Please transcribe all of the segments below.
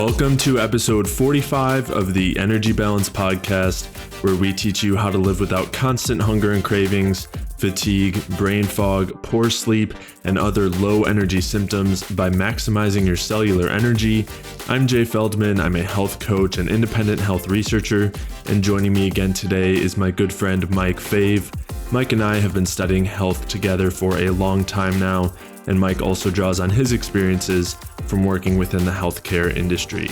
Welcome to episode 45 of the Energy Balance Podcast, where we teach you how to live without constant hunger and cravings, fatigue, brain fog, poor sleep, and other low energy symptoms by maximizing your cellular energy. I'm Jay Feldman. I'm a health coach and independent health researcher, and joining me again today is my good friend Mike Fave. Mike and I have been studying health together for a long time now, and Mike also draws on his experiences from working within the healthcare industry.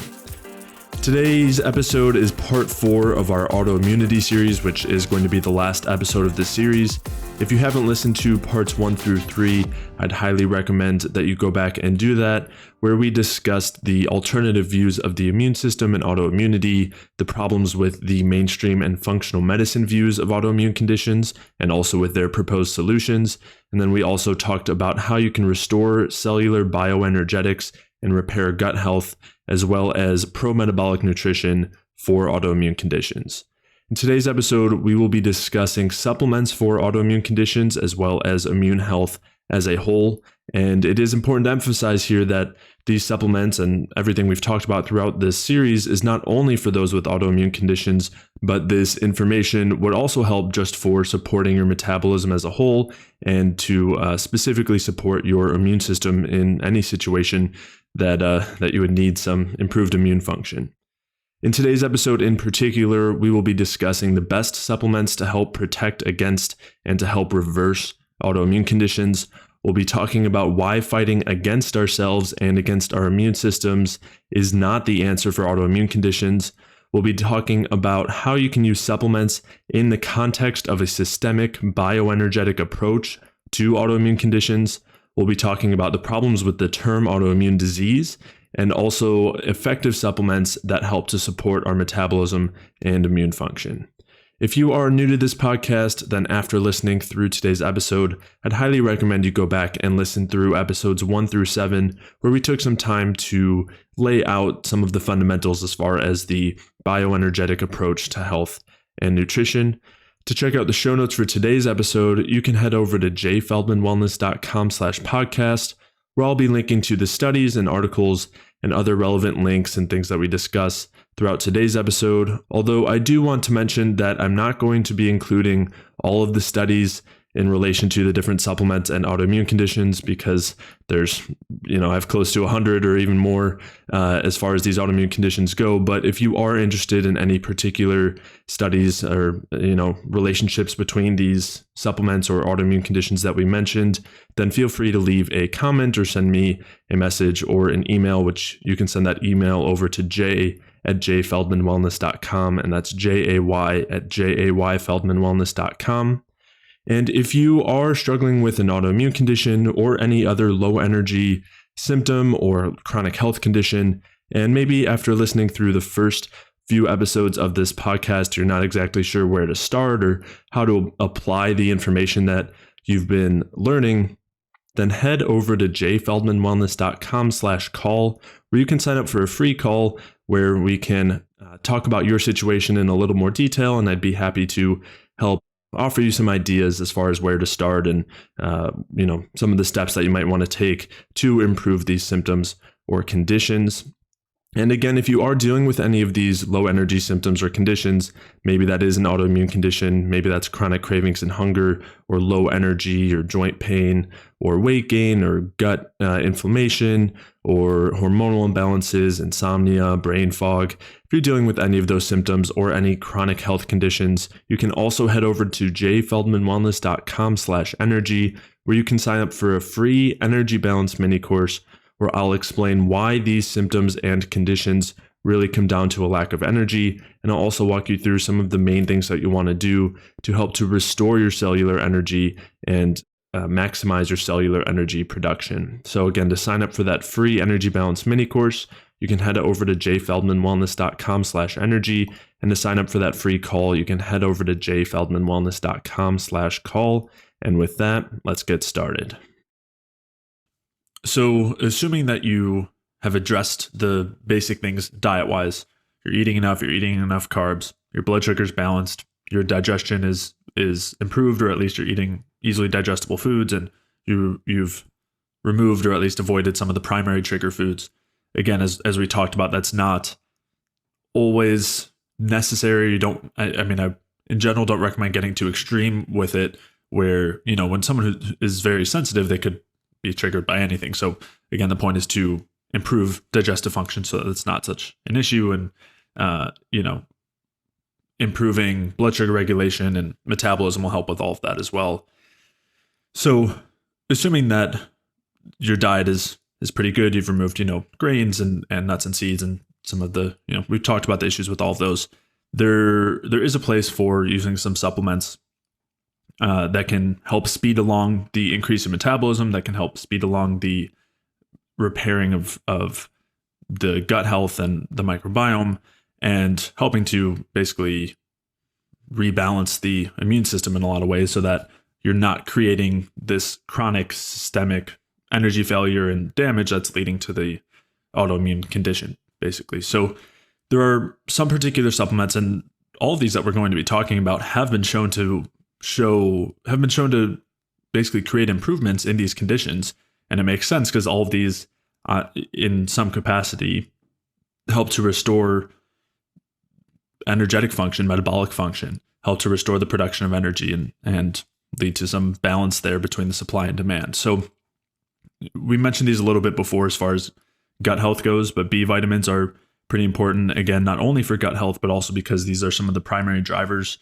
Today's episode is part 4 of our Autoimmunity series, which is going to be the last episode of this series. If you haven't listened to parts 1 through 3, I'd highly recommend that you go back and do that, where we discussed the alternative views of the immune system and autoimmunity, the problems with the mainstream and functional medicine views of autoimmune conditions, and also with their proposed solutions. And then we also talked about how you can restore cellular bioenergetics and repair gut health, as well as pro-metabolic nutrition for autoimmune conditions. In today's episode, we will be discussing supplements for autoimmune conditions as well as immune health as a whole. And it is important to emphasize here that these supplements and everything we've talked about throughout this series is not only for those with autoimmune conditions, but this information would also help just for supporting your metabolism as a whole and to specifically support your immune system in any situation that you would need some improved immune function. In today's episode in particular, we will be discussing the best supplements to help protect against and to help reverse autoimmune conditions. We'll be talking about why fighting against ourselves and against our immune systems is not the answer for autoimmune conditions. We'll be talking about how you can use supplements in the context of a systemic bioenergetic approach to autoimmune conditions. We'll be talking about the problems with the term autoimmune disease and also effective supplements that help to support our metabolism and immune function. If you are new to this podcast, then after listening through today's episode, I'd highly recommend you go back and listen through episodes 1 through 7, where we took some time to lay out some of the fundamentals as far as the bioenergetic approach to health and nutrition. To check out the show notes for today's episode, you can head over to jfeldmanwellness.com/podcast, where I'll be linking to the studies and articles and other relevant links and things that we discuss throughout today's episode. Although I do want to mention that I'm not going to be including all of the studies in relation to the different supplements and autoimmune conditions, because there's, I have close to 100 or even more as far as these autoimmune conditions go. But if you are interested in any particular studies or, relationships between these supplements or autoimmune conditions that we mentioned, then feel free to leave a comment or send me a message or an email, which you can send that email over to jay@jayfeldmanwellness.com, and that's jay@jayfeldmanwellness.com. And if you are struggling with an autoimmune condition or any other low energy symptom or chronic health condition, and maybe after listening through the first few episodes of this podcast, you're not exactly sure where to start or how to apply the information that you've been learning, then head over to jayfeldmanwellness.com/call, where you can sign up for a free call where we can talk about your situation in a little more detail, and I'd be happy to help offer you some ideas as far as where to start and, some of the steps that you might want to take to improve these symptoms or conditions. And again, if you are dealing with any of these low energy symptoms or conditions, maybe that is an autoimmune condition, maybe that's chronic cravings and hunger, or low energy, or joint pain, or weight gain, or gut inflammation, or hormonal imbalances, insomnia, brain fog. If you're dealing with any of those symptoms or any chronic health conditions, you can also head over to jayfeldmanwellness.com/energy, where you can sign up for a free energy balance mini course, where I'll explain why these symptoms and conditions really come down to a lack of energy. And I'll also walk you through some of the main things that you want to do to help to restore your cellular energy and maximize your cellular energy production. So again, to sign up for that free energy balance mini course, you can head over to jayfeldmanwellness.com/energy. And to sign up for that free call, you can head over to jayfeldmanwellness.com/call. And with that, let's get started. So assuming that you have addressed the basic things diet-wise, you're eating enough carbs, your blood sugar's balanced, your digestion is improved, or at least you're eating easily digestible foods, and you've removed or at least avoided some of the primary trigger foods. again, as we talked about, that's not always necessary. I in general don't recommend getting too extreme with it, where, when someone who is very sensitive, they could be triggered by anything. So again, the point is to improve digestive function so that it's not such an issue, and improving blood sugar regulation and metabolism will help with all of that as well. So assuming that your diet is pretty good, you've removed, grains and nuts and seeds and some of the, we've talked about the issues with all of those. There is a place for using some supplements that can help speed along the increase in metabolism, that can help speed along the repairing of the gut health and the microbiome, and helping to basically rebalance the immune system in a lot of ways so that you're not creating this chronic systemic energy failure and damage that's leading to the autoimmune condition, basically. So there are some particular supplements, and all of these that we're going to be talking about have been shown to basically create improvements in these conditions. And it makes sense because all of these, in some capacity, help to restore energetic function, metabolic function, help to restore the production of energy, and lead to some balance there between the supply and demand. So we mentioned these a little bit before as far as gut health goes, but B vitamins are pretty important, again, not only for gut health, but also because these are some of the primary drivers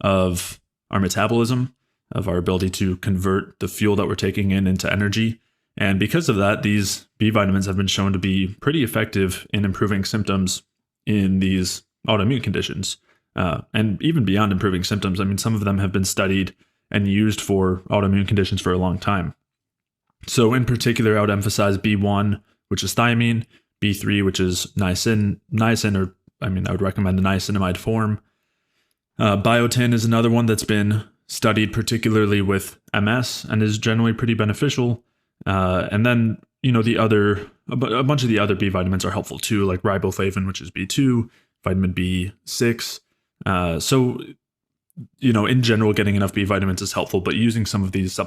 of our metabolism, of our ability to convert the fuel that we're taking in into energy. And because of that, these B vitamins have been shown to be pretty effective in improving symptoms in these autoimmune conditions. And even beyond improving symptoms, some of them have been studied and used for autoimmune conditions for a long time. So in particular, I would emphasize B1, which is thiamine, B3, which is niacin, or I would recommend the niacinamide form. Biotin is another one that's been studied particularly with MS and is generally pretty beneficial. And then, a bunch of the other B vitamins are helpful too, like riboflavin, which is B2, vitamin B6. In general, getting enough B vitamins is helpful, but using some of these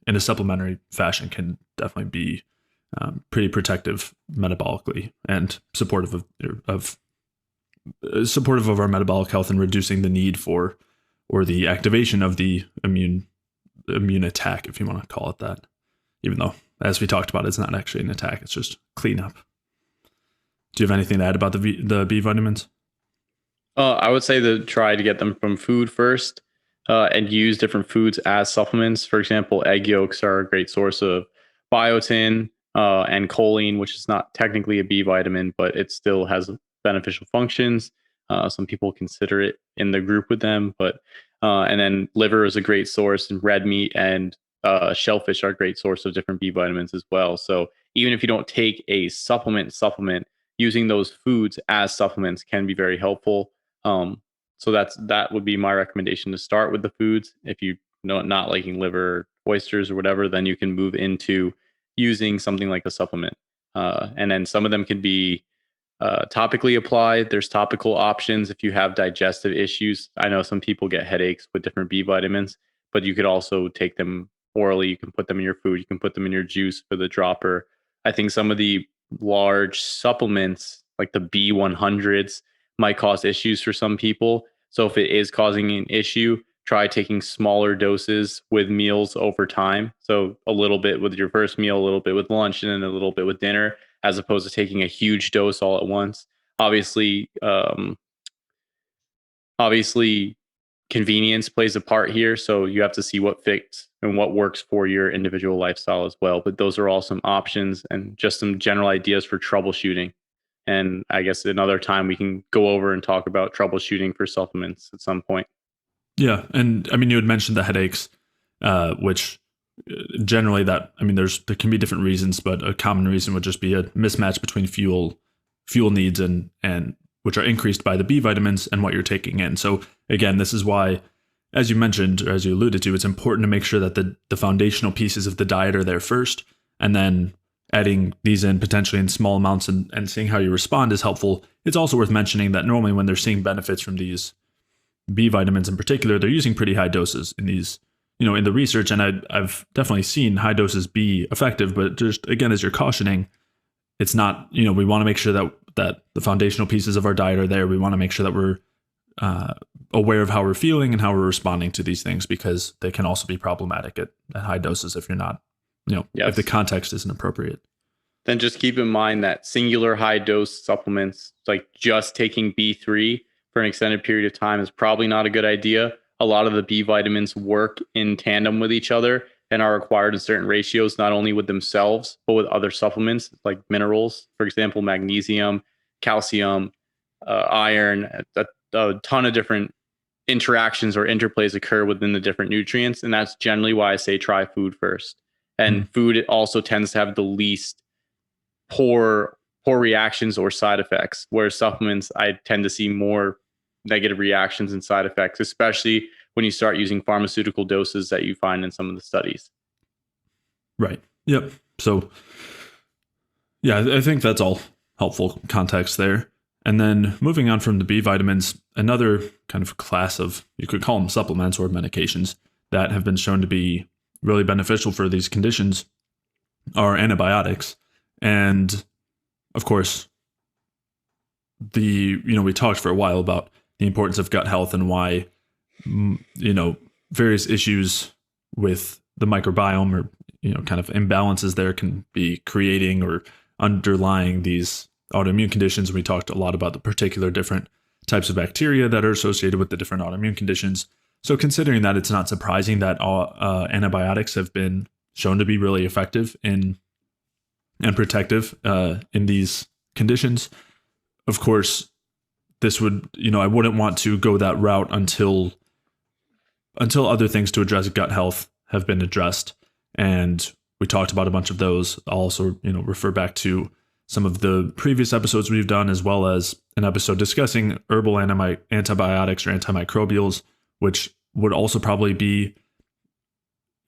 in a supplementary fashion can definitely be pretty protective metabolically and supportive of our metabolic health, and reducing the need for, or the activation of, the immune attack, if you want to call it that. Even though, as we talked about, it's not actually an attack, it's just cleanup. Do you have anything to add about the B vitamins? I would say to try to get them from food first, and use different foods as supplements. For example, egg yolks are a great source of biotin and choline, which is not technically a B vitamin, but it still has beneficial functions. Some people consider it in the group with them, but and then liver is a great source, and red meat and shellfish are a great source of different B vitamins as well. So even if you don't take a supplement, using those foods as supplements can be very helpful. So that would be my recommendation, to start with the foods. If you not liking liver, oysters, or whatever, then you can move into using something like a supplement. And then some of them can be topically applied. There's topical options if you have digestive issues. I know some people get headaches with different B vitamins, but you could also take them orally. You can put them in your food. You can put them in your juice for the dropper. I think some of the large supplements, like the B100s, might cause issues for some people. So if it is causing an issue, try taking smaller doses with meals over time. So a little bit with your first meal, a little bit with lunch, and then a little bit with dinner, as opposed to taking a huge dose all at once. Obviously, convenience plays a part here. So you have to see what fits and what works for your individual lifestyle as well. But those are all some options and just some general ideas for troubleshooting. And I guess another time we can go over and talk about troubleshooting for supplements at some point. Yeah. And you had mentioned the headaches, which generally there can be different reasons, but a common reason would just be a mismatch between fuel needs and which are increased by the B vitamins and what you're taking in. So again, this is why, as you mentioned, or as you alluded to, it's important to make sure that the foundational pieces of the diet are there first, and then adding these in potentially in small amounts and seeing how you respond is helpful. It's also worth mentioning that normally when they're seeing benefits from these B vitamins in particular, they're using pretty high doses in these, in the research. And I've definitely seen high doses be effective, but just again, as you're cautioning, it's not, we want to make sure that the foundational pieces of our diet are there. We want to make sure that we're aware of how we're feeling and how we're responding to these things, because they can also be problematic at high doses if you're not, if the context isn't appropriate. Then just keep in mind that singular high dose supplements, like just taking B3 for an extended period of time, is probably not a good idea. A lot of the B vitamins work in tandem with each other and are required in certain ratios, not only with themselves, but with other supplements like minerals, for example, magnesium, calcium, iron, a ton of different interactions or interplays occur within the different nutrients. And that's generally why I say try food first. And food also tends to have the least poor reactions or side effects, whereas supplements, I tend to see more negative reactions and side effects, especially when you start using pharmaceutical doses that you find in some of the studies. Right. Yep. So yeah, I think that's all helpful context there. And then moving on from the B vitamins, another kind of class of, you could call them supplements or medications, that have been shown to be really beneficial for these conditions are antibiotics. And of course, we talked for a while about the importance of gut health and why, various issues with the microbiome or, kind of imbalances there can be creating or underlying these autoimmune conditions. We talked a lot about the particular different types of bacteria that are associated with the different autoimmune conditions. So considering that, it's not surprising that antibiotics have been shown to be really effective and protective in these conditions. Of course, this would, I wouldn't want to go that route until other things to address gut health have been addressed. And we talked about a bunch of those. I'll also, refer back to some of the previous episodes we've done, as well as an episode discussing herbal antibiotics or antimicrobials, which would also probably be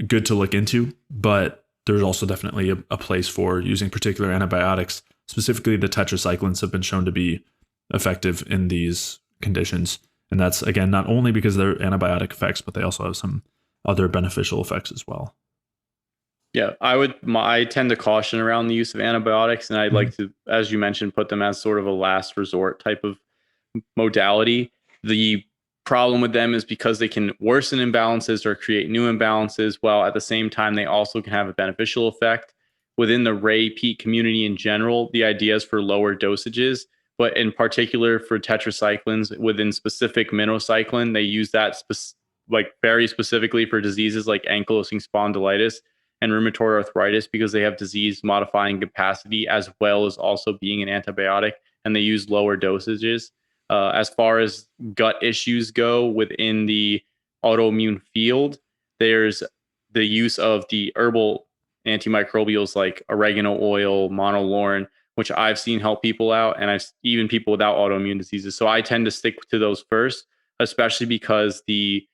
good to look into. But there's also definitely a place for using particular antibiotics. Specifically, the tetracyclines have been shown to be effective in these conditions. And that's, again, not only because of their antibiotic effects, but they also have some other beneficial effects as well. Yeah, I tend to caution around the use of antibiotics, and I'd like to, as you mentioned, put them as sort of a last resort type of modality. The problem with them is because they can worsen imbalances or create new imbalances, while at the same time, they also can have a beneficial effect. Within the Ray-Peat community in general, the idea is for lower dosages, but in particular for tetracyclines within specific minocycline, they use that very specifically for diseases like ankylosing spondylitis and rheumatoid arthritis, because they have disease modifying capacity as well as also being an antibiotic, and they use lower dosages. As far as gut issues go within the autoimmune field, there's the use of the herbal antimicrobials like oregano oil, monolaurin, which I've seen help people out, and even people without autoimmune diseases. So I tend to stick to those first, especially because the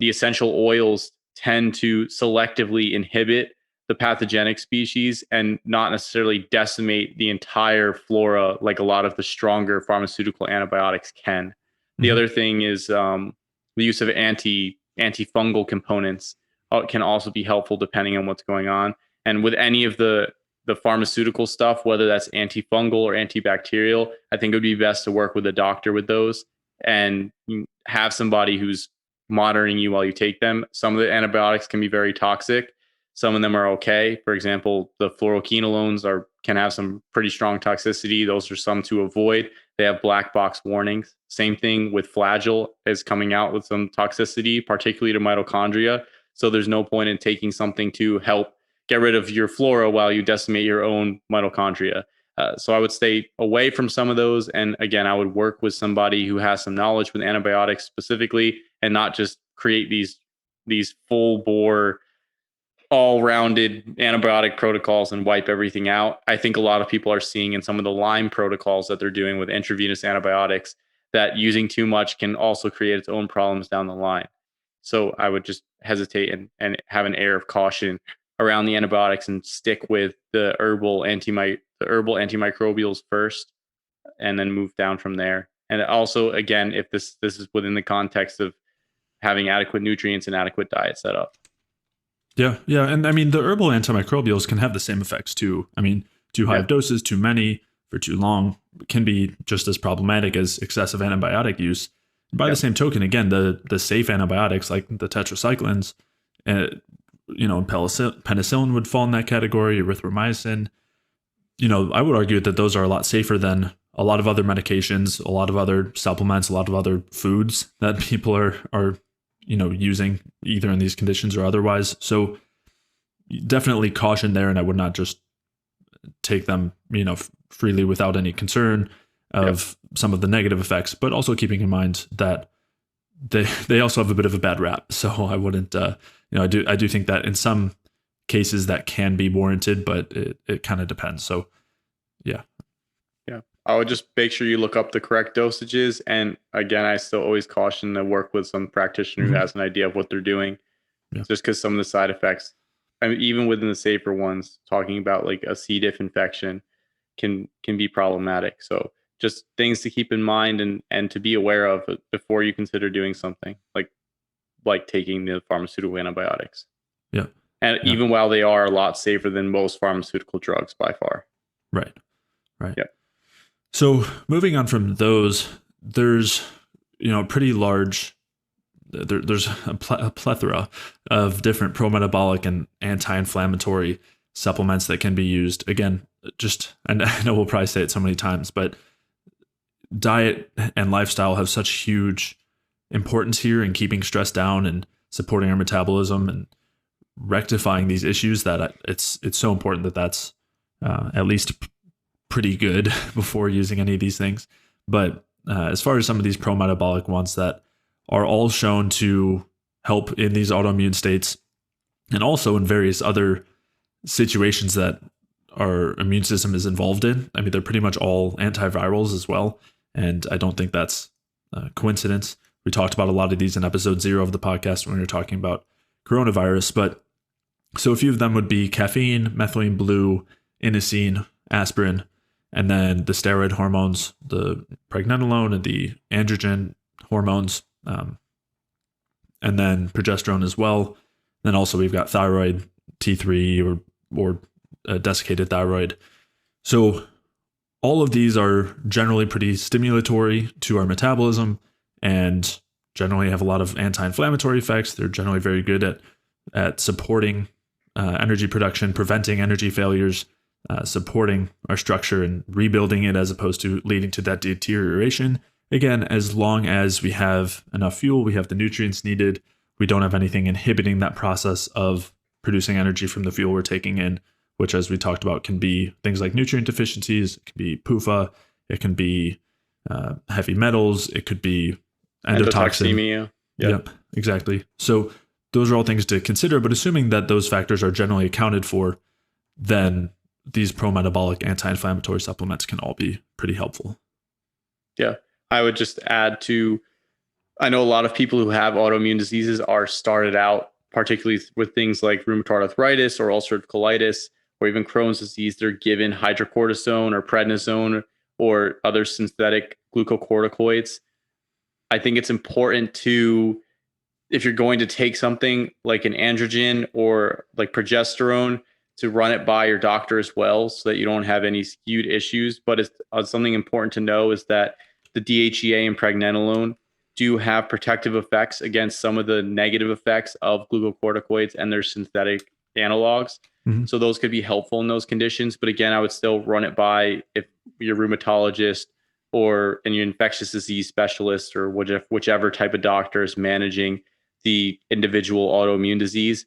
essential oils tend to selectively inhibit the pathogenic species and not necessarily decimate the entire flora like a lot of the stronger pharmaceutical antibiotics can. The other thing is the use of antifungal components can also be helpful depending on what's going on. And with any of the pharmaceutical stuff, whether that's antifungal or antibacterial, I think it would be best to work with a doctor with those and have somebody who's monitoring you while you take them. Some of the antibiotics can be very toxic. Some of them are okay. For example, the fluoroquinolones can have some pretty strong toxicity. Those are some to avoid. They have black box warnings. Same thing with Flagyl is coming out with some toxicity, particularly to mitochondria. So there's no point in taking something to help get rid of your flora while you decimate your own mitochondria. So I would stay away from some of those. And again, I would work with somebody who has some knowledge with antibiotics specifically, and not just create these full bore, all-rounded antibiotic protocols and wipe everything out. I think a lot of people are seeing in some of the Lyme protocols that they're doing with intravenous antibiotics that using too much can also create its own problems down the line. So I would just hesitate and have an air of caution around the antibiotics and stick with the herbal antimicrobials first, and then move down from there. And also, again, if this is within the context of having adequate nutrients and adequate diet set up. Yeah. And I mean, the herbal antimicrobials can have the same effects too. I mean, too high of doses, too many for too long can be just as problematic as excessive antibiotic use. And by the same token, again, the safe antibiotics like the tetracyclines, penicillin would fall in that category, erythromycin. I would argue that those are a lot safer than a lot of other medications, a lot of other supplements, a lot of other foods that people are using either in these conditions or otherwise. So definitely caution there, and I would not just take them, freely without any concern of some of the negative effects, but also keeping in mind that they also have a bit of a bad rap. So I wouldn't, I do think that in some cases that can be warranted, but it kind of depends. So yeah. I would just make sure you look up the correct dosages. And again, I still always caution to work with some practitioner who has an idea of what they're doing. Yeah. Just because some of the side effects, I mean, even within the safer ones, talking about like a C. diff infection can be problematic. So just things to keep in mind and to be aware of before you consider doing something like taking the pharmaceutical antibiotics. Yeah. And even while they are a lot safer than most pharmaceutical drugs by far. Right. Yeah. So moving on from those, there's pretty large. There's a plethora of different pro-metabolic and anti-inflammatory supplements that can be used. Again, and I know we'll probably say it so many times, but diet and lifestyle have such huge importance here in keeping stress down and supporting our metabolism and rectifying these issues that it's so important that that's at least pretty good before using any of these things. But as far as some of these pro-metabolic ones that are all shown to help in these autoimmune states and also in various other situations that our immune system is involved in. I mean, they're pretty much all antivirals as well. And I don't think that's a coincidence. We talked about a lot of these in episode 0 of the podcast when we were talking about coronavirus. But so a few of them would be caffeine, methylene blue, inosine, aspirin, and then the steroid hormones, the pregnenolone and the androgen hormones, and then progesterone as well. Then also we've got thyroid, T3 or desiccated thyroid. So all of these are generally pretty stimulatory to our metabolism and generally have a lot of anti-inflammatory effects. They're generally very good at supporting energy production, preventing energy failures, supporting our structure and rebuilding it as opposed to leading to that deterioration. Again, as long as we have enough fuel, we have the nutrients needed, we don't have anything inhibiting that process of producing energy from the fuel we're taking in, which, as we talked about, can be things like nutrient deficiencies, it can be PUFA, it can be heavy metals, it could be endotoxin. Yep, exactly. So those are all things to consider, but assuming that those factors are generally accounted for, then these pro-metabolic anti-inflammatory supplements can all be pretty helpful. Yeah. I would just add I know a lot of people who have autoimmune diseases are started out, particularly with things like rheumatoid arthritis or ulcerative colitis, or even Crohn's disease. They're given hydrocortisone or prednisone or other synthetic glucocorticoids. I think it's important if you're going to take something like an androgen or like progesterone, to run it by your doctor as well so that you don't have any skewed issues. But it's something important to know is that the DHEA and pregnenolone do have protective effects against some of the negative effects of glucocorticoids and their synthetic analogs. Mm-hmm. So those could be helpful in those conditions. But again, I would still run it by if your rheumatologist or your infectious disease specialist or whichever type of doctor is managing the individual autoimmune disease.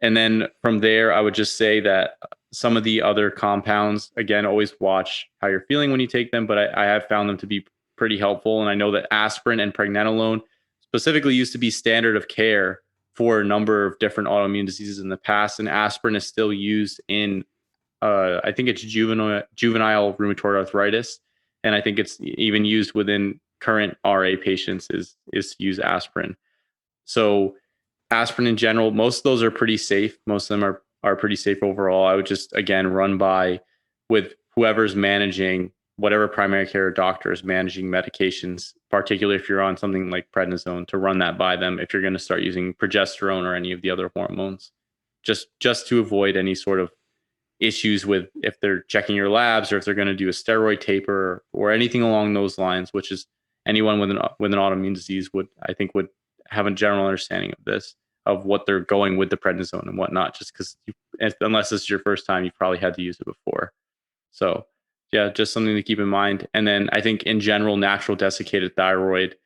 And then from there, I would just say that some of the other compounds, again, always watch how you're feeling when you take them, but I have found them to be pretty helpful. And I know that aspirin and pregnenolone specifically used to be standard of care for a number of different autoimmune diseases in the past. And aspirin is still used in, I think it's juvenile rheumatoid arthritis. And I think it's even used within current RA patients is to use aspirin. So aspirin in general, most of those are pretty safe. Most of them are pretty safe overall. I would just, again, run by with whoever's managing, whatever primary care doctor is managing medications, particularly if you're on something like prednisone, to run that by them if you're going to start using progesterone or any of the other hormones, just to avoid any sort of issues with if they're checking your labs or if they're going to do a steroid taper or anything along those lines, which is anyone with an autoimmune disease would have a general understanding of this, of what they're going with the prednisone and whatnot, just because unless this is your first time, you've probably had to use it before. So yeah, just something to keep in mind. And then I think in general, natural desiccated thyroid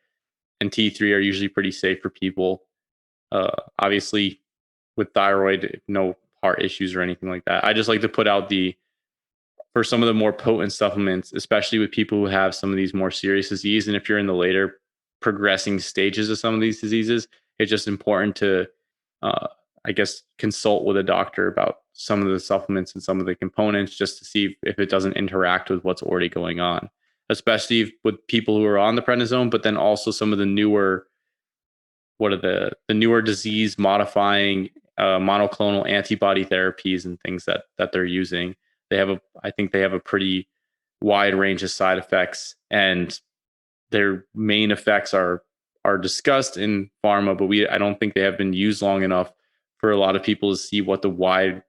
and T3 are usually pretty safe for people. Obviously, with thyroid, no heart issues or anything like that. I just like to put out for some of the more potent supplements, especially with people who have some of these more serious disease. And if you're in the later progressing stages of some of these diseases, it's just important to, uh, I guess, consult with a doctor about some of the supplements and some of the components just to see if it doesn't interact with what's already going on, especially with people who are on the prednisone, but then also some of the newer, what are the newer disease modifying monoclonal antibody therapies and things that they're using. I think they have a pretty wide range of side effects, and their main effects are discussed in pharma, but I don't think they have been used long enough for a lot of people to see what the wide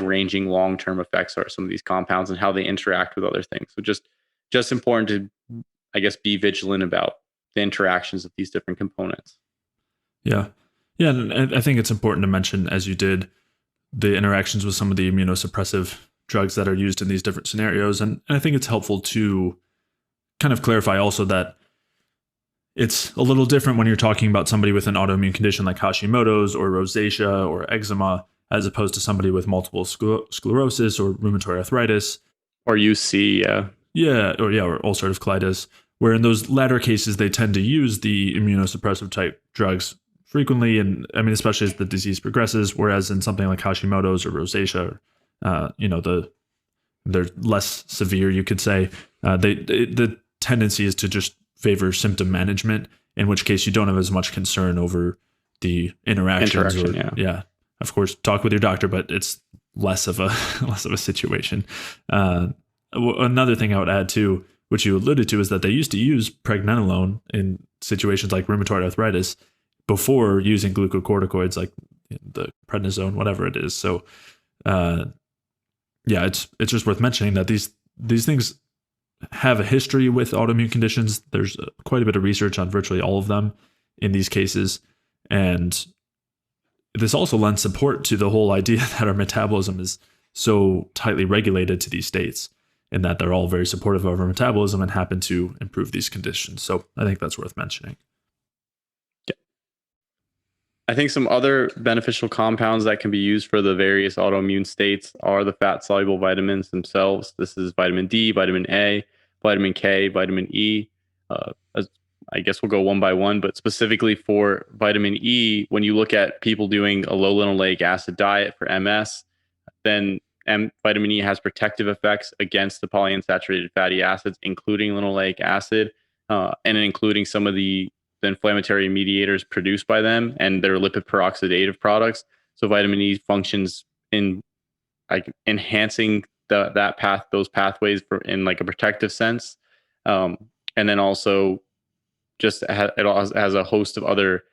ranging long term effects are of some of these compounds and how they interact with other things. So just important to, I guess, be vigilant about the interactions of these different components. Yeah. Yeah. And I think it's important to mention, as you did, the interactions with some of the immunosuppressive drugs that are used in these different scenarios. And I think it's helpful to kind of clarify also that it's a little different when you're talking about somebody with an autoimmune condition like Hashimoto's or rosacea or eczema, as opposed to somebody with multiple sclerosis or rheumatoid arthritis. Or UC, yeah. Yeah, or ulcerative colitis, where in those latter cases, they tend to use the immunosuppressive type drugs frequently, and I mean, especially as the disease progresses. Whereas in something like Hashimoto's or rosacea, they're less severe, you could say. The tendency is to just favor symptom management, in which case you don't have as much concern over the interactions. Yeah, of course, talk with your doctor, but it's less of a situation. Another thing I would add too, which you alluded to, is that they used to use pregnenolone in situations like rheumatoid arthritis before using glucocorticoids like the prednisone, whatever it is. So, yeah, it's just worth mentioning that these things have a history with autoimmune conditions. There's quite a bit of research on virtually all of them in these cases, and this also lends support to the whole idea that our metabolism is so tightly regulated to these states, and that they're all very supportive of our metabolism and happen to improve these conditions. So I think that's worth mentioning. Yeah. I think some other beneficial compounds that can be used for the various autoimmune states are the fat-soluble vitamins themselves. This is vitamin D, vitamin A, vitamin K, vitamin E. I guess we'll go one by one, but specifically for vitamin E, when you look at people doing a low linoleic acid diet for MS, then vitamin E has protective effects against the polyunsaturated fatty acids, including linoleic acid, and including some of the inflammatory mediators produced by them and their lipid peroxidative products. So vitamin E functions in like enhancing those pathways in like a protective sense, and then also it also has a host of other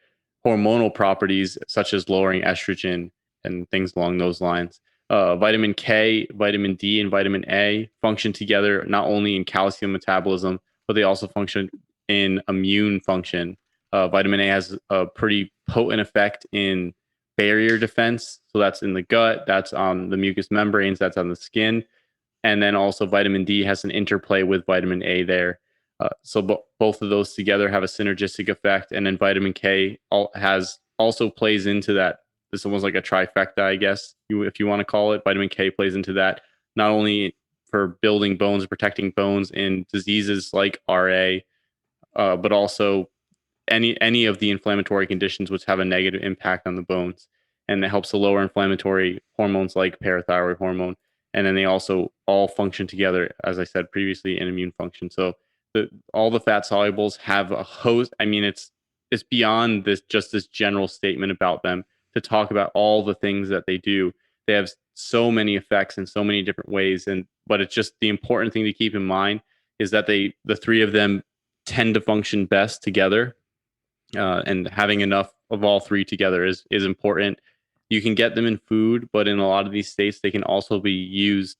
hormonal properties such as lowering estrogen and things along those lines. Vitamin K, vitamin D, and vitamin A function together not only in calcium metabolism, but they also function in immune function. Vitamin A has a pretty potent effect in barrier defense. So that's in the gut, that's on the mucous membranes, that's on the skin. And then also vitamin D has an interplay with vitamin A there. Both of those together have a synergistic effect. And then vitamin K also plays into that. This is almost like a trifecta, I guess, if you want to call it. Vitamin K plays into that, not only for building bones and protecting bones in diseases like RA, but also any of the inflammatory conditions which have a negative impact on the bones. And it helps to lower inflammatory hormones like parathyroid hormone. And then they also all function together, as I said previously, in immune function. So all the fat solubles have a host. I mean, it's beyond this general statement about them to talk about all the things that they do. They have so many effects in so many different ways. But it's just the important thing to keep in mind is that the three of them tend to function best together. And having enough of all three together is important. You can get them in food, but in a lot of these states, they can also be used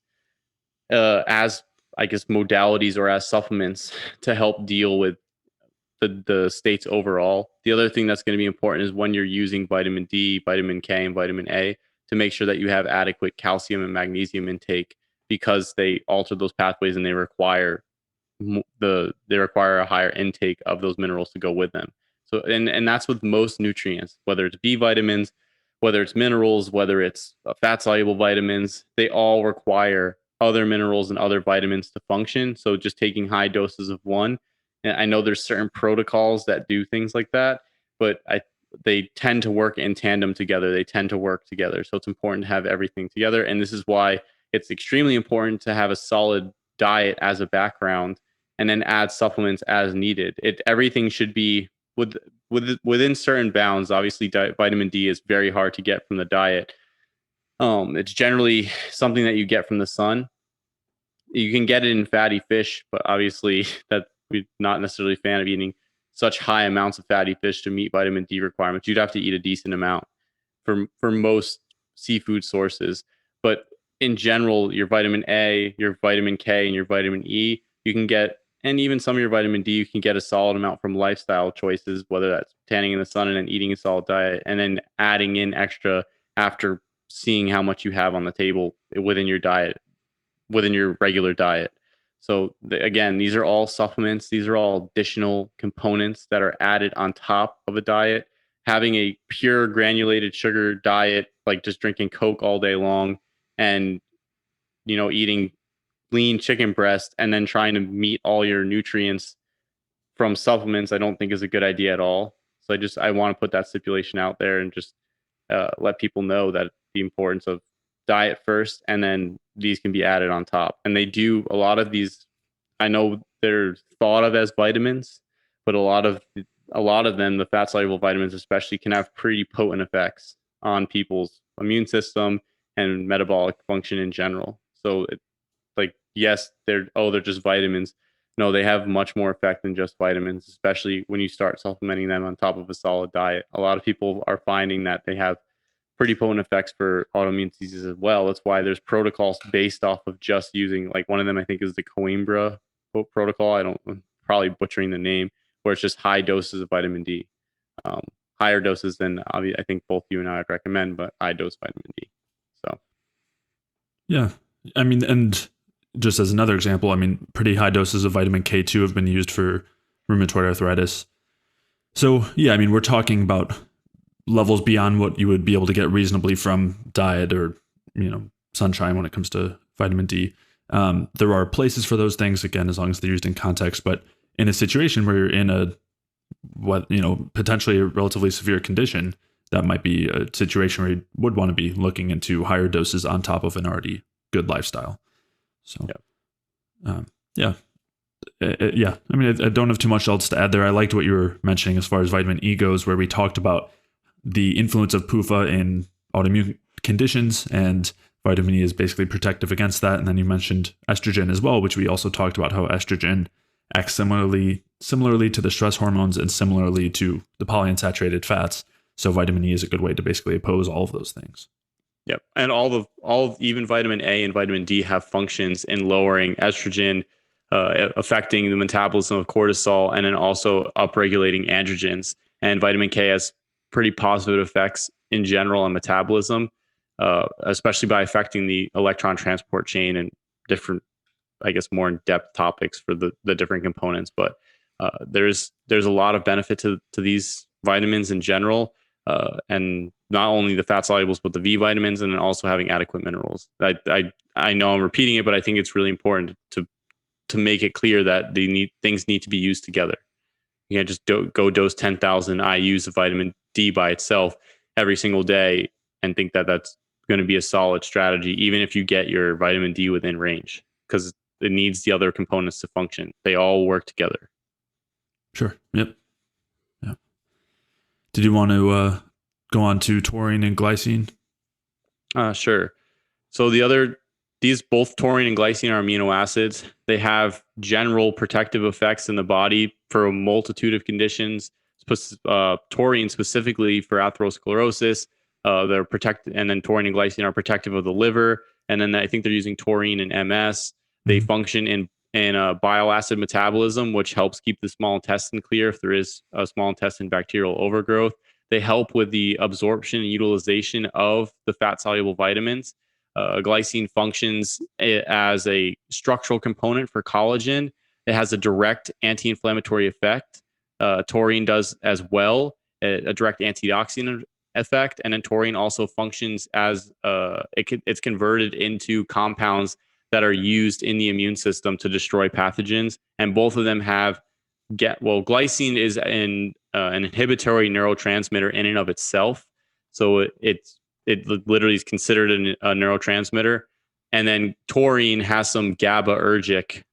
as, I guess, modalities or as supplements to help deal with the states overall. The other thing that's going to be important is when you're using vitamin D, vitamin K, and vitamin A, to make sure that you have adequate calcium and magnesium intake, because they alter those pathways and they require a higher intake of those minerals to go with them. So and that's with most nutrients, whether it's B vitamins, whether it's minerals, whether it's fat soluble vitamins, they all require other minerals and other vitamins to function. So just taking high doses of one, and I know there's certain protocols that do things like that, but they tend to work in tandem together. They tend to work together. So it's important to have everything together. And this is why it's extremely important to have a solid diet as a background and then add supplements as needed. Everything should be within certain bounds. Obviously, vitamin D is very hard to get from the diet. It's generally something that you get from the sun. You can get it in fatty fish, but obviously that we're not necessarily a fan of eating such high amounts of fatty fish to meet vitamin D requirements. You'd have to eat a decent amount for most seafood sources. But in general, your vitamin A, your vitamin K, and your vitamin E, you can get, and even some of your vitamin D, you can get a solid amount from lifestyle choices, whether that's tanning in the sun and then eating a solid diet, and then adding in extra after seeing how much you have on the table within your diet, within your regular diet. So again, these are all supplements. These are all additional components that are added on top of a diet. Having a pure granulated sugar diet, like just drinking Coke all day long and, eating lean chicken breast and then trying to meet all your nutrients from supplements, I don't think is a good idea at all. So I want to put that stipulation out there and just let people know that the importance of diet first, and then these can be added on top. And they do a lot of these. I know they're thought of as vitamins, but a lot of them, the fat soluble vitamins especially, can have pretty potent effects on people's immune system and metabolic function in general. So like, yes, they're just vitamins. No, they have much more effect than just vitamins, especially when you start supplementing them on top of a solid diet. A lot of people are finding that they have pretty potent effects for autoimmune diseases as well. That's why there's protocols based off of just using, like, one of them I think is the Coimbra protocol. I'm probably butchering the name, where it's just high doses of vitamin D, um, higher doses than I think both you and I would recommend, but high dose vitamin D. So Yeah. I mean, and just as another example, I mean, pretty high doses of vitamin K2 have been used for rheumatoid arthritis. So, yeah, I mean, we're talking about levels beyond what you would be able to get reasonably from diet or, sunshine when it comes to vitamin D. There are places for those things, again, as long as they're used in context. But in a situation where you're in potentially a relatively severe condition, that might be a situation where you would want to be looking into higher doses on top of an already good lifestyle. So, yeah. Yeah. I mean, I don't have too much else to add there. I liked what you were mentioning as far as vitamin E goes, where we talked about the influence of PUFA in autoimmune conditions, and vitamin E is basically protective against that. And then you mentioned estrogen as well, which we also talked about how estrogen acts similarly to the stress hormones and similarly to the polyunsaturated fats. So vitamin E is a good way to basically oppose all of those things. Yep. And even vitamin A and vitamin D have functions in lowering estrogen, affecting the metabolism of cortisol, and then also upregulating androgens. And vitamin K has pretty positive effects in general on metabolism, especially by affecting the electron transport chain and different, I guess, more in-depth topics for the different components. But there's a lot of benefit to these vitamins in general. And not only the fat solubles, but the V vitamins, and then also having adequate minerals. I know I'm repeating it, but I think it's really important to make it clear that things need to be used together. You can't just go dose 10,000 IUs of vitamin D by itself every single day and think that that's going to be a solid strategy, even if you get your vitamin D within range, because it needs the other components to function. They all work together. Sure. Yep. Yeah. Did you want to go on to taurine and glycine? Sure. So these both taurine and glycine are amino acids. They have general protective effects in the body for a multitude of conditions. Taurine specifically for atherosclerosis, They're protected, and then taurine and glycine are protective of the liver. And then I think they're using taurine and MS. They function in bile acid metabolism, which helps keep the small intestine clear if there is a small intestine bacterial overgrowth. They help with the absorption and utilization of the fat soluble vitamins. Glycine functions as a structural component for collagen. It has a direct anti-inflammatory effect. Taurine does as well, a direct antioxidant effect. And then taurine also functions as it's converted into compounds that are used in the immune system to destroy pathogens. And both of them have glycine is an inhibitory neurotransmitter in and of itself. So it literally is considered a neurotransmitter. And then taurine has some GABAergic,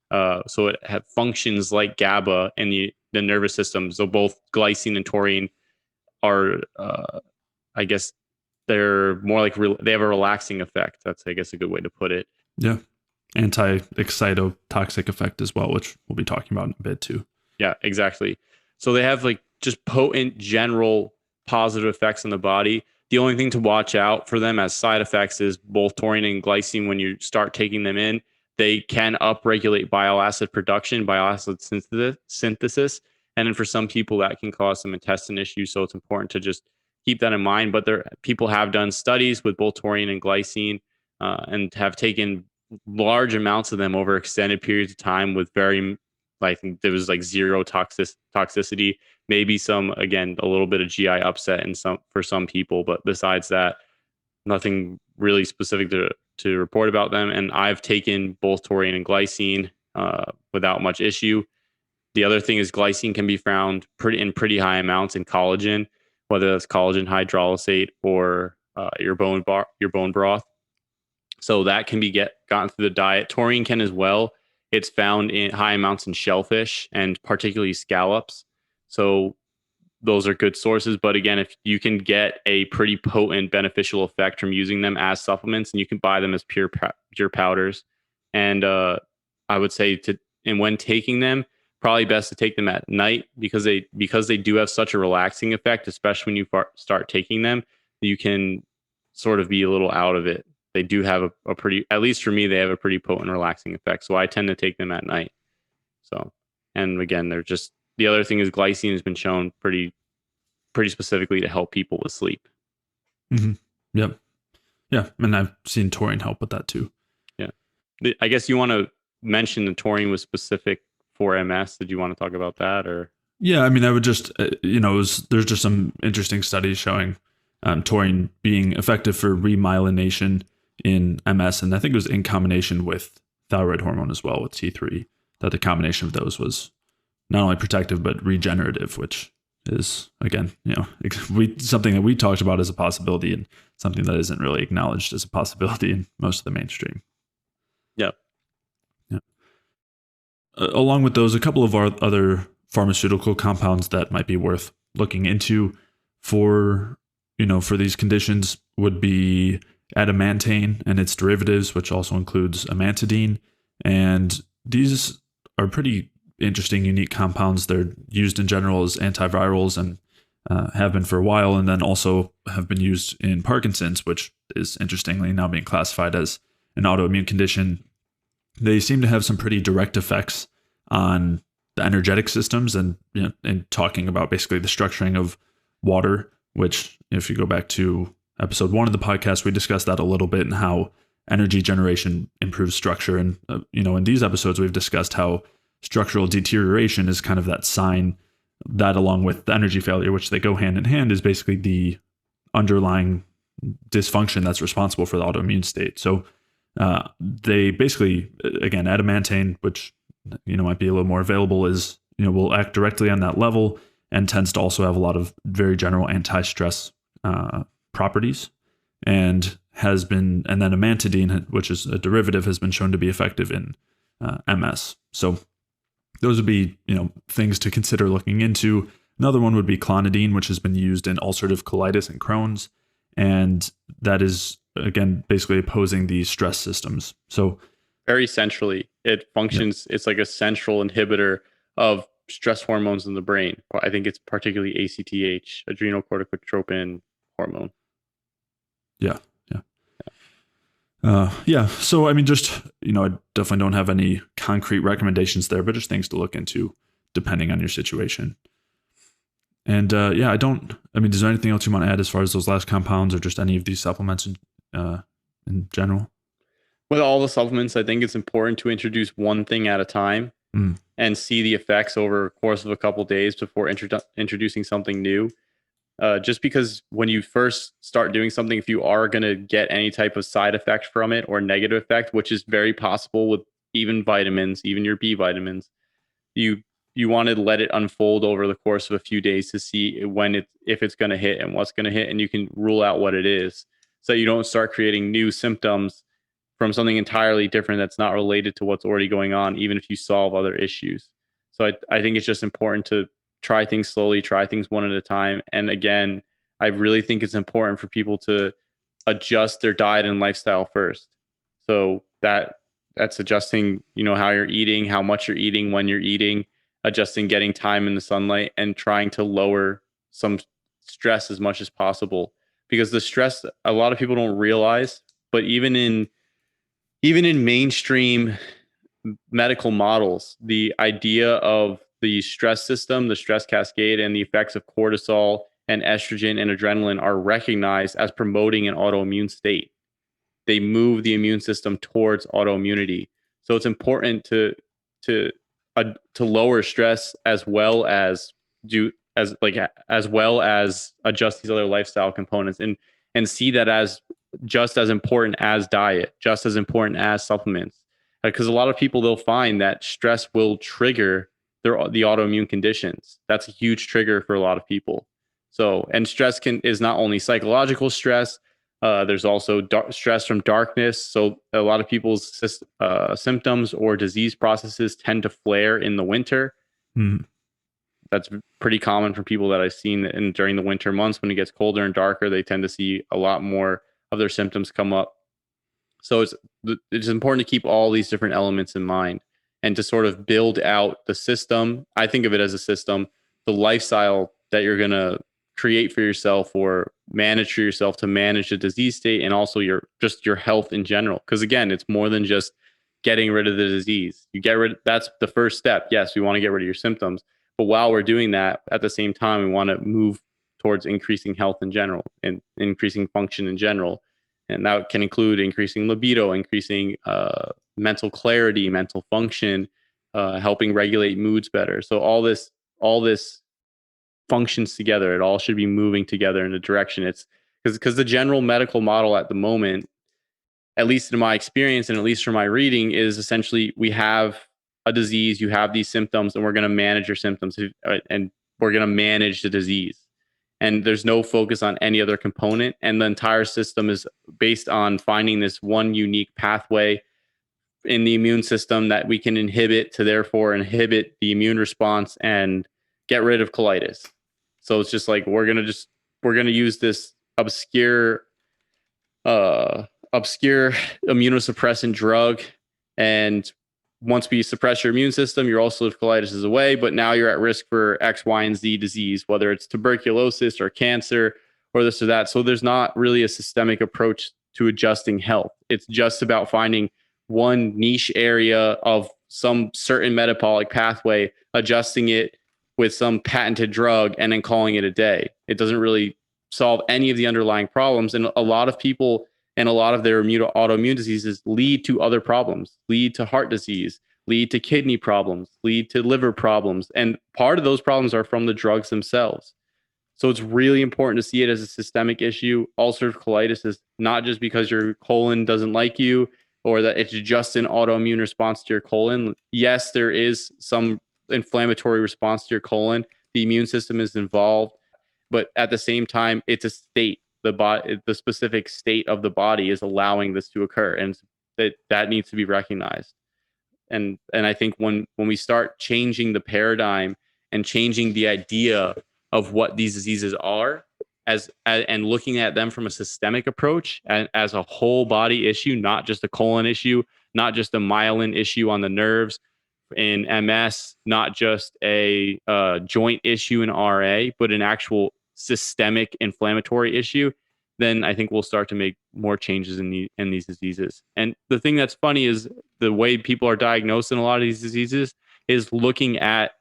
so it functions like GABA in the nervous system. So both glycine and taurine are, I guess, they're more like they have a relaxing effect. That's, I guess, a good way to put it. Yeah. Anti-excitotoxic effect as well, which we'll be talking about in a bit too. Yeah, exactly. So they have like just potent general positive effects on the body. The only thing to watch out for them as side effects is both taurine and glycine. When you start taking them in, they can upregulate bile acid production, bile acid synthesis. And then for some people that can cause some intestine issues. So it's important to just keep that in mind. But people have done studies with both taurine and glycine and have taken large amounts of them over extended periods of time with I think there was like zero toxicity, maybe some, again, a little bit of GI upset for some people, but besides that, nothing really specific to report about them. And I've taken both taurine and glycine without much issue. The other thing is glycine can be found in pretty high amounts in collagen, whether that's collagen hydrolysate or your bone broth. So that can be gotten through the diet. Taurine can as well. It's found in high amounts in shellfish and particularly scallops. So those are good sources. But again, if you can get a pretty potent beneficial effect from using them as supplements, and you can buy them as pure powders. And I would say when taking them, probably best to take them at night because they do have such a relaxing effect, especially when you start taking them, you can sort of be a little out of it. They do have a pretty, at least for me, they have a pretty potent relaxing effect. So I tend to take them at night. So, and again, the other thing is glycine has been shown pretty specifically to help people with sleep. Mm-hmm. Yep. Yeah. And I've seen taurine help with that too. Yeah. I guess you want to mention the taurine was specific for MS. Did you want to talk about that or? Yeah. I mean, I would just, there's just some interesting studies showing taurine being effective for remyelination in MS. And I think it was in combination with thyroid hormone as well with T3, that the combination of those was not only protective, but regenerative, which is, again, something that we talked about as a possibility and something that isn't really acknowledged as a possibility in most of the mainstream. Yep. Yeah. Along with those, a couple of our other pharmaceutical compounds that might be worth looking into for these conditions would be adamantane and its derivatives, which also includes amantadine. And these are pretty interesting, unique compounds. They're used in general as antivirals and have been for a while, and then also have been used in Parkinson's, which is interestingly now being classified as an autoimmune condition. They seem to have some pretty direct effects on the energetic systems and talking about basically the structuring of water, which if you go back to episode 1 of the podcast, we discussed that a little bit and how energy generation improves structure. And, in these episodes, we've discussed how structural deterioration is kind of that sign that, along with the energy failure, which they go hand in hand, is basically the underlying dysfunction that's responsible for the autoimmune state. So they basically, again, adamantane, which, might be a little more available, is, will act directly on that level and tends to also have a lot of very general anti-stress properties, and then amantadine, which is a derivative, has been shown to be effective in MS. So those would be, things to consider looking into. Another one would be clonidine, which has been used in ulcerative colitis and Crohn's, and that is, again, basically opposing these stress systems. So very centrally, it functions. Yeah. It's like a central inhibitor of stress hormones in the brain. I think it's particularly ACTH, adrenocorticotropin hormone. Yeah. Yeah. So, I mean, just, I definitely don't have any concrete recommendations there, but just things to look into depending on your situation. And I mean, is there anything else you want to add as far as those last compounds or just any of these supplements in general? With all the supplements, I think it's important to introduce one thing at a time and see the effects over the course of a couple days before introducing something new. Just because when you first start doing something, if you are going to get any type of side effect from it or negative effect, which is very possible with even vitamins, even your B vitamins, you want to let it unfold over the course of a few days to see if it's going to hit and what's going to hit, and you can rule out what it is, so you don't start creating new symptoms from something entirely different that's not related to what's already going on, even if you solve other issues. So I think it's just important to try things slowly, try things one at a time. And again, I really think it's important for people to adjust their diet and lifestyle first. So that's adjusting, how you're eating, how much you're eating, when you're eating, adjusting getting time in the sunlight, and trying to lower some stress as much as possible. Because the stress, a lot of people don't realize, but even in mainstream medical models, the idea of the stress system, the stress cascade, and the effects of cortisol and estrogen and adrenaline are recognized as promoting an autoimmune state. They move the immune system towards autoimmunity. So it's important to lower stress as well as adjust these other lifestyle components, and see that as just as important as diet, just as important as supplements. Because a lot of people, they'll find that stress will trigger the autoimmune conditions. That's a huge trigger for a lot of people. So, and stress is not only psychological stress. There's also stress from darkness. So a lot of people's symptoms or disease processes tend to flare in the winter. That's pretty common for people that I've seen during the winter months. When it gets colder and darker, they tend to see a lot more of their symptoms come up. So it's important to keep all these different elements in mind and to sort of build out the system. I think of it as a system, the lifestyle that you're going to create for yourself or manage for yourself to manage the disease state, and also your health in general. Because again, it's more than just getting rid of the disease. That's the first step. Yes, we want to get rid of your symptoms, but while we're doing that, at the same time, we want to move towards increasing health in general and increasing function in general. And that can include increasing libido, increasing mental clarity, mental function, helping regulate moods better. So all this functions together. It all should be moving together in a direction. It's because the general medical model at the moment, at least in my experience and at least from my reading, is essentially we have a disease, you have these symptoms, and we're going to manage your symptoms, and we're going to manage the disease. And there's no focus on any other component. And the entire system is based on finding this one unique pathway in the immune system that we can inhibit to therefore inhibit the immune response and get rid of colitis. So it's just like we're gonna use this obscure immunosuppressant drug, and once we suppress your immune system, your ulcerative colitis is away, but now you're at risk for X, Y, and Z disease, whether it's tuberculosis or cancer or this or that. So there's not really a systemic approach to adjusting health. It's just about finding one niche area of some certain metabolic pathway, adjusting it with some patented drug, and then calling it a day. It doesn't really solve any of the underlying problems. And a lot of people and a lot of their autoimmune diseases lead to other problems, lead to heart disease, lead to kidney problems, lead to liver problems. And part of those problems are from the drugs themselves. So it's really important to see it as a systemic issue. Ulcerative colitis is not just because your colon doesn't like you or that it's just an autoimmune response to your colon. Yes, there is some inflammatory response to your colon. The immune system is involved, but at the same time, it's a state. The specific state of the body is allowing this to occur, and that needs to be recognized. And I think when we start changing the paradigm and changing the idea of what these diseases are and looking at them from a systemic approach and as a whole body issue, not just a colon issue, not just a myelin issue on the nerves in MS, not just a joint issue in RA, but an actual systemic inflammatory issue, then I think we'll start to make more changes in these diseases. And the thing that's funny is the way people are diagnosed in a lot of these diseases is looking at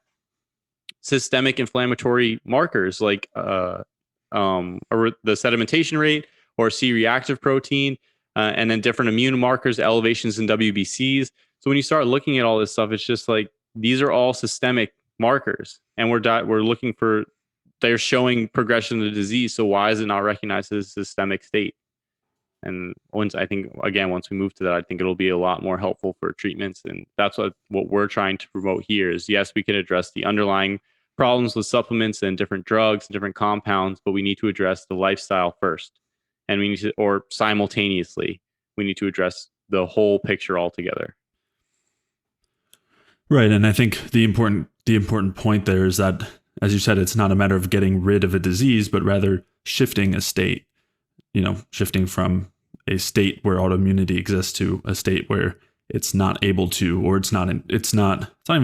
systemic inflammatory markers like the sedimentation rate or C-reactive protein, and then different immune markers, elevations in WBCs. So when you start looking at all this stuff, it's just like these are all systemic markers, and we're looking for, they're showing progression of the disease. So why is it not recognized as a systemic state? And once we move to that, I think it'll be a lot more helpful for treatments. And that's what we're trying to promote here is, yes, we can address the underlying problems with supplements and different drugs and different compounds, but we need to address the lifestyle first. And we need to, or simultaneously, we need to address the whole picture altogether. Right. And I think the important point there is that, as you said, it's not a matter of getting rid of a disease, but rather shifting a state, shifting from a state where autoimmunity exists to a state where it's not able to, or it's not even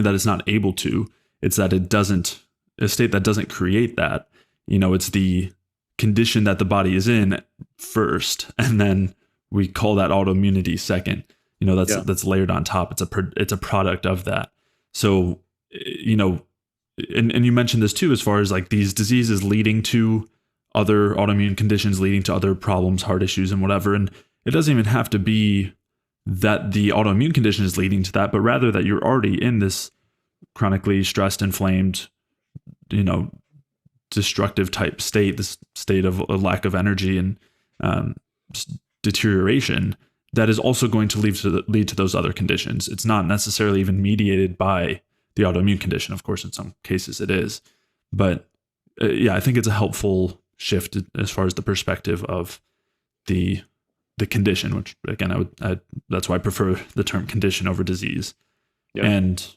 that it's not able to, it's that it doesn't, a state that doesn't create that. It's the condition that the body is in first, and then we call that autoimmunity second. That's layered on top. It's a product of that. So, and you mentioned this too, as far as like these diseases leading to other autoimmune conditions, leading to other problems, heart issues and whatever. And it doesn't even have to be that the autoimmune condition is leading to that, but rather that you're already in this chronically stressed, inflamed, destructive type state, this state of a lack of energy and deterioration that is also going to lead to those other conditions. It's not necessarily even mediated by the autoimmune condition. Of course, in some cases it is, but I think it's a helpful shift as far as the perspective of the condition, which again, that's why I prefer the term condition over disease. Yep. And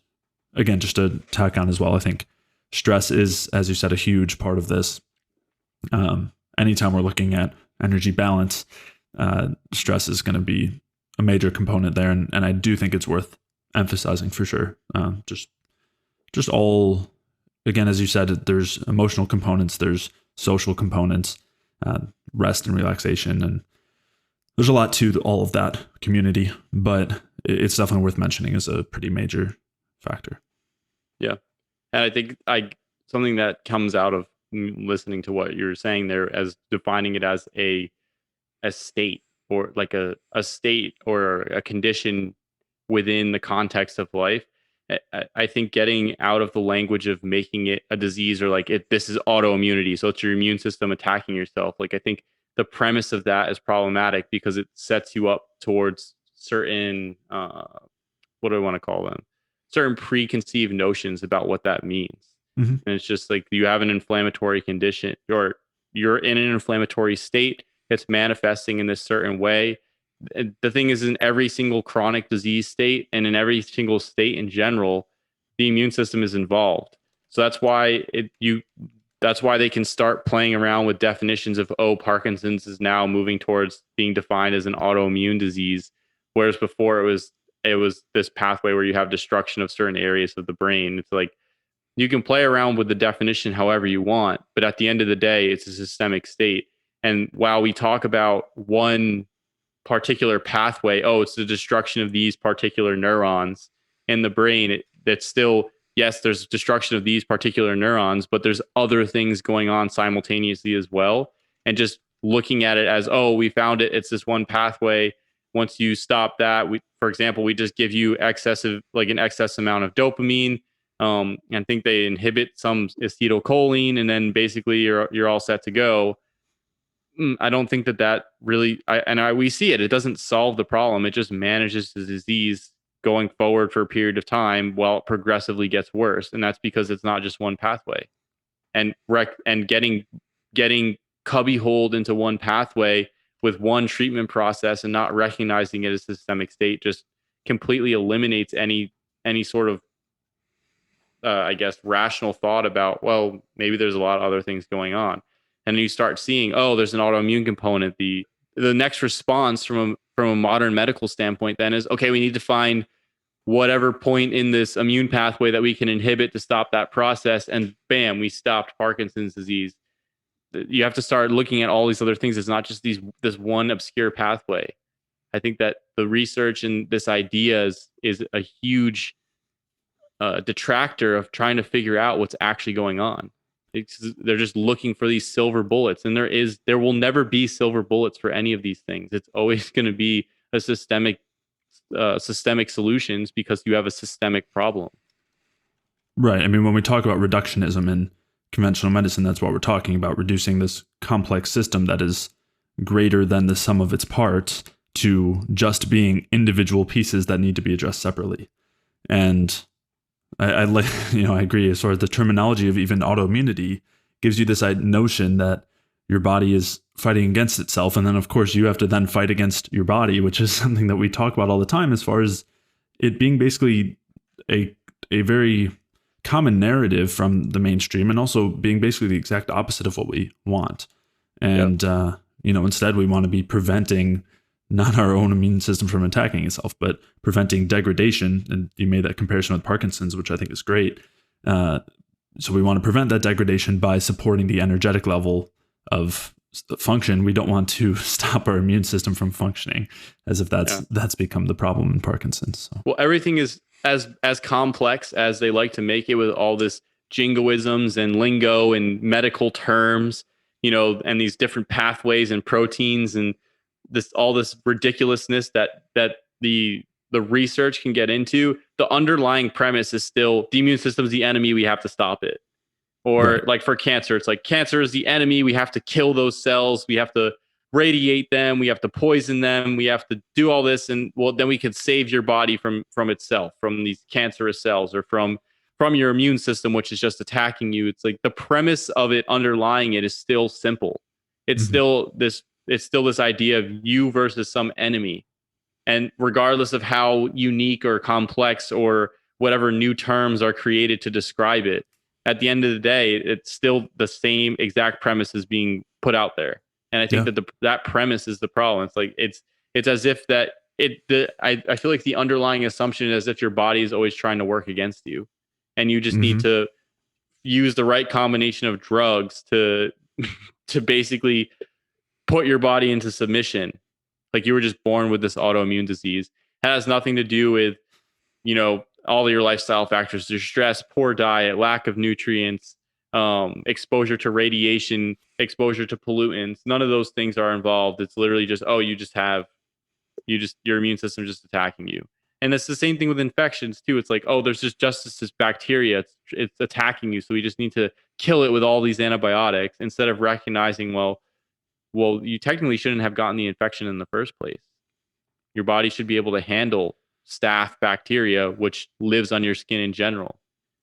again, just to tack on as well, I think stress is, as you said, a huge part of this. Anytime we're looking at energy balance, stress is going to be a major component there. And I do think it's worth emphasizing for sure. Just all, again, as you said, there's emotional components, there's social components, rest and relaxation, and there's a lot to all of that community, but it's definitely worth mentioning as a pretty major factor. Yeah. And I think something that comes out of listening to what you're saying there as defining it as a state, or like a state or a condition within the context of life. I think getting out of the language of making it a disease, or like this is autoimmunity, so it's your immune system attacking yourself. Like, I think the premise of that is problematic because it sets you up towards certain, what do I want to call them? Certain preconceived notions about what that means. Mm-hmm. And it's just like you have an inflammatory condition, or you're in an inflammatory state. It's manifesting in this certain way. The thing is, in every single chronic disease state and in every single state in general, the immune system is involved. So that's why they can start playing around with definitions of, Parkinson's is now moving towards being defined as an autoimmune disease, whereas before it was this pathway where you have destruction of certain areas of the brain. It's like you can play around with the definition however you want, but at the end of the day, it's a systemic state. And while we talk about one particular pathway, it's the destruction of these particular neurons in the brain, that's still, yes, there's destruction of these particular neurons, but there's other things going on simultaneously as well. And just looking at it as, we found it, it's this one pathway. Once you stop that, for example, we just give you an excess amount of dopamine, and think they inhibit some acetylcholine, and then basically you're all set to go. I don't think that really, we see it. It doesn't solve the problem. It just manages the disease going forward for a period of time while it progressively gets worse. And that's because it's not just one pathway. And getting cubbyholed into one pathway with one treatment process and not recognizing it as a systemic state just completely eliminates any sort of, rational thought about, maybe there's a lot of other things going on. And you start seeing, there's an autoimmune component. The next response from a modern medical standpoint then is, okay, we need to find whatever point in this immune pathway that we can inhibit to stop that process. And bam, we stopped Parkinson's disease. you have to start looking at all these other things. It's not just this one obscure pathway. I think that the research and this idea is a huge detractor of trying to figure out what's actually going on. They're just looking for these silver bullets, and there will never be silver bullets for any of these things. It's always going to be a systemic solutions because you have a systemic problem. Right. I mean, when we talk about reductionism in conventional medicine, that's what we're talking about, reducing this complex system that is greater than the sum of its parts to just being individual pieces that need to be addressed separately. And I agree, as far as the terminology of even autoimmunity gives you this notion that your body is fighting against itself. And then, of course, you have to then fight against your body, which is something that we talk about all the time, as far as it being basically a very common narrative from the mainstream, and also being basically the exact opposite of what we want. And, instead we want to be preventing not our own immune system from attacking itself, but preventing degradation. And you made that comparison with Parkinson's, which I think is great. So we want to prevent that degradation by supporting the energetic level of function. We don't want to stop our immune system from functioning, as if that's become the problem in Parkinson's. So. Well, everything is as complex as they like to make it, with all this jingoisms and lingo and medical terms, and these different pathways and proteins and all this ridiculousness that the research can get into. The underlying premise is still the immune system is the enemy. We have to stop it. Or right. Like for cancer, it's like cancer is the enemy. We have to kill those cells. We have to radiate them. We have to poison them. We have to do all this. And then we can save your body from itself, from these cancerous cells, or from your immune system, which is just attacking you. It's like the premise of it underlying it is still simple. It's still this idea of you versus some enemy. And regardless of how unique or complex or whatever new terms are created to describe it, at the end of the day, it's still the same exact premise is being put out there. And I think that premise is the problem. It's like it's as if that I feel like the underlying assumption is as if your body is always trying to work against you, and you just need to use the right combination of drugs to basically put your body into submission. Like you were just born with this autoimmune disease. It has nothing to do with, all of your lifestyle factors, your stress, poor diet, lack of nutrients, exposure to radiation, exposure to pollutants. None of those things are involved. It's literally just, your immune system just attacking you. And it's the same thing with infections too. It's like, there's just this bacteria. It's attacking you. So we just need to kill it with all these antibiotics, instead of recognizing, well, you technically shouldn't have gotten the infection in the first place. Your body should be able to handle staph bacteria, which lives on your skin in general.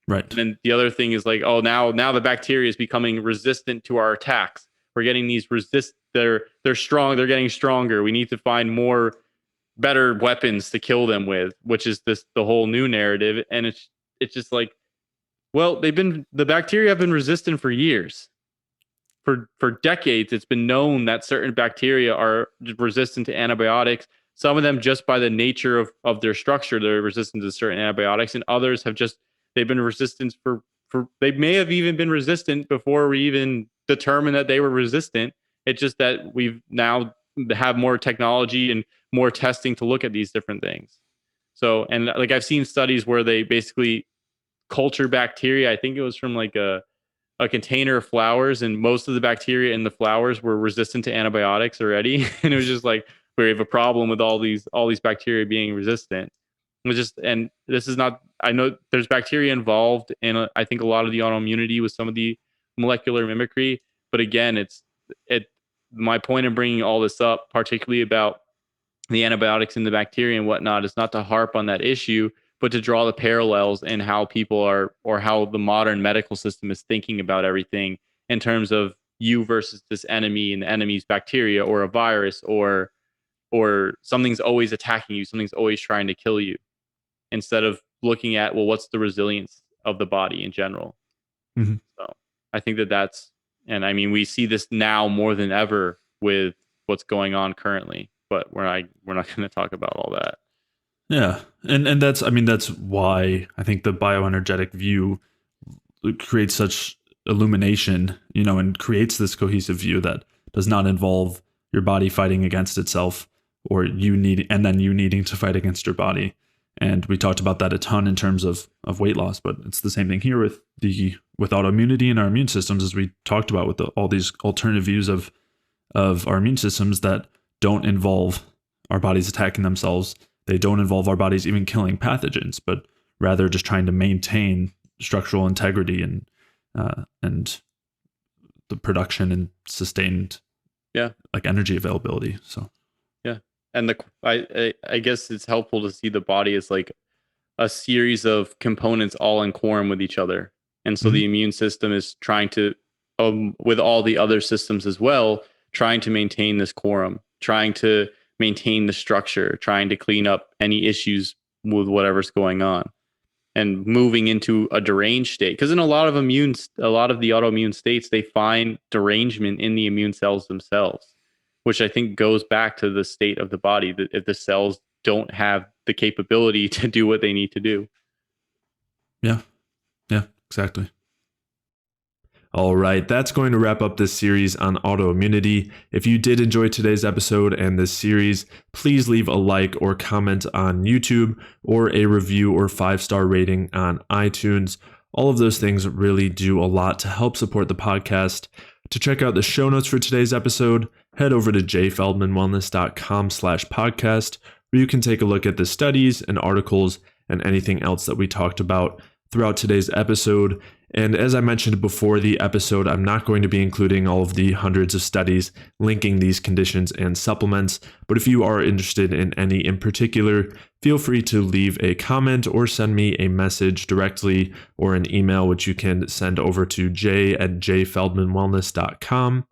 Right. And then the other thing is like, now the bacteria is becoming resistant to our attacks. We're getting these they're strong. They're getting stronger. We need to find better weapons to kill them with, which is the whole new narrative. And it's just like, well, the bacteria have been resistant for years. For decades, it's been known that certain bacteria are resistant to antibiotics. Some of them, just by the nature of their structure, they're resistant to certain antibiotics, and others they've been resistant for they may have even been resistant before we even determined that they were resistant. It's just that we've now have more technology and more testing to look at these different things. So, and like I've seen studies where they basically culture bacteria. I think it was from like a container of flowers, and most of the bacteria in the flowers were resistant to antibiotics already. And it was just like, we have a problem with all these bacteria being resistant. And this is not, I know there's bacteria involved in I think a lot of the autoimmunity with some of the molecular mimicry. But again, my point in bringing all this up, particularly about the antibiotics and the bacteria and whatnot, is not to harp on that issue, but to draw the parallels in how people are, or how the modern medical system is thinking about everything in terms of you versus this enemy, and the enemy's bacteria or a virus, or something's always attacking you, something's always trying to kill you, instead of looking at, well, what's the resilience of the body in general. So I think and I mean, we see this now more than ever with what's going on currently, but we're not going to talk about all that. Yeah. And that's why I think the bioenergetic view creates such illumination, and creates this cohesive view that does not involve your body fighting against itself or you needing to fight against your body. And we talked about that a ton in terms of weight loss, but it's the same thing here with autoimmunity and our immune systems, as we talked about with all these alternative views of our immune systems that don't involve our bodies attacking themselves. They don't involve our bodies even killing pathogens, but rather just trying to maintain structural integrity and the production and sustained energy availability. So and I guess it's helpful to see the body as like a series of components all in quorum with each other, and so the immune system is trying to with all the other systems as well, trying to maintain this quorum, trying to maintain the structure, trying to clean up any issues with whatever's going on, and moving into a deranged state. Because in a lot of the autoimmune states, they find derangement in the immune cells themselves, which I think goes back to the state of the body, that if the cells don't have the capability to do what they need to do. Yeah, exactly. All right, that's going to wrap up this series on autoimmunity. If you did enjoy today's episode and this series, please leave a like or comment on YouTube, or a review or 5-star rating on iTunes. All of those things really do a lot to help support the podcast. To check out the show notes for today's episode, head over to jfeldmanwellness.com/podcast, where you can take a look at the studies and articles and anything else that we talked about throughout today's episode. And as I mentioned before the episode, I'm not going to be including all of the hundreds of studies linking these conditions and supplements, but if you are interested in any in particular, feel free to leave a comment or send me a message directly, or an email, which you can send over to j@jfeldmanwellness.com.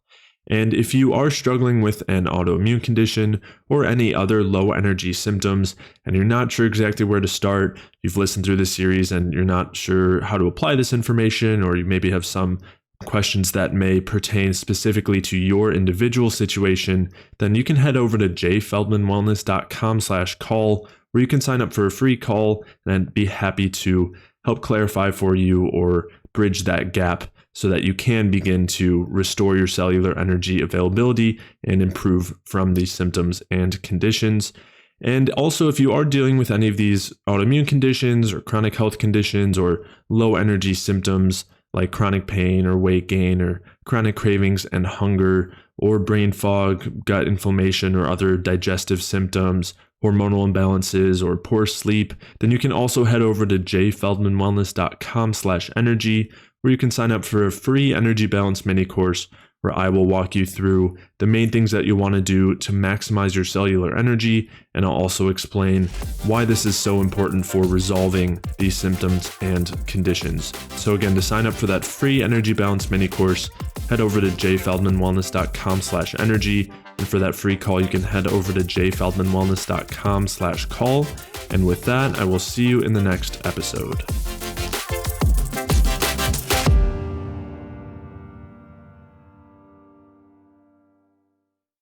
And if you are struggling with an autoimmune condition or any other low energy symptoms, and you're not sure exactly where to start, you've listened through this series and you're not sure how to apply this information, or you maybe have some questions that may pertain specifically to your individual situation, then you can head over to jfeldmanwellness.com/call, where you can sign up for a free call, and I'd be happy to help clarify for you or bridge that gap, so that you can begin to restore your cellular energy availability and improve from these symptoms and conditions. And also, if you are dealing with any of these autoimmune conditions or chronic health conditions or low energy symptoms like chronic pain or weight gain or chronic cravings and hunger, or brain fog, gut inflammation, or other digestive symptoms, hormonal imbalances, or poor sleep, then you can also head over to jfeldmanwellness.com/energy, where you can sign up for a free energy balance mini course, where I will walk you through the main things that you want to do to maximize your cellular energy, and I'll also explain why this is so important for resolving these symptoms and conditions. So again, to sign up for that free energy balance mini course, head over to jfeldmanwellness.com/energy, and for that free call, you can head over to jfeldmanwellness.com/call. And with that, I will see you in the next episode.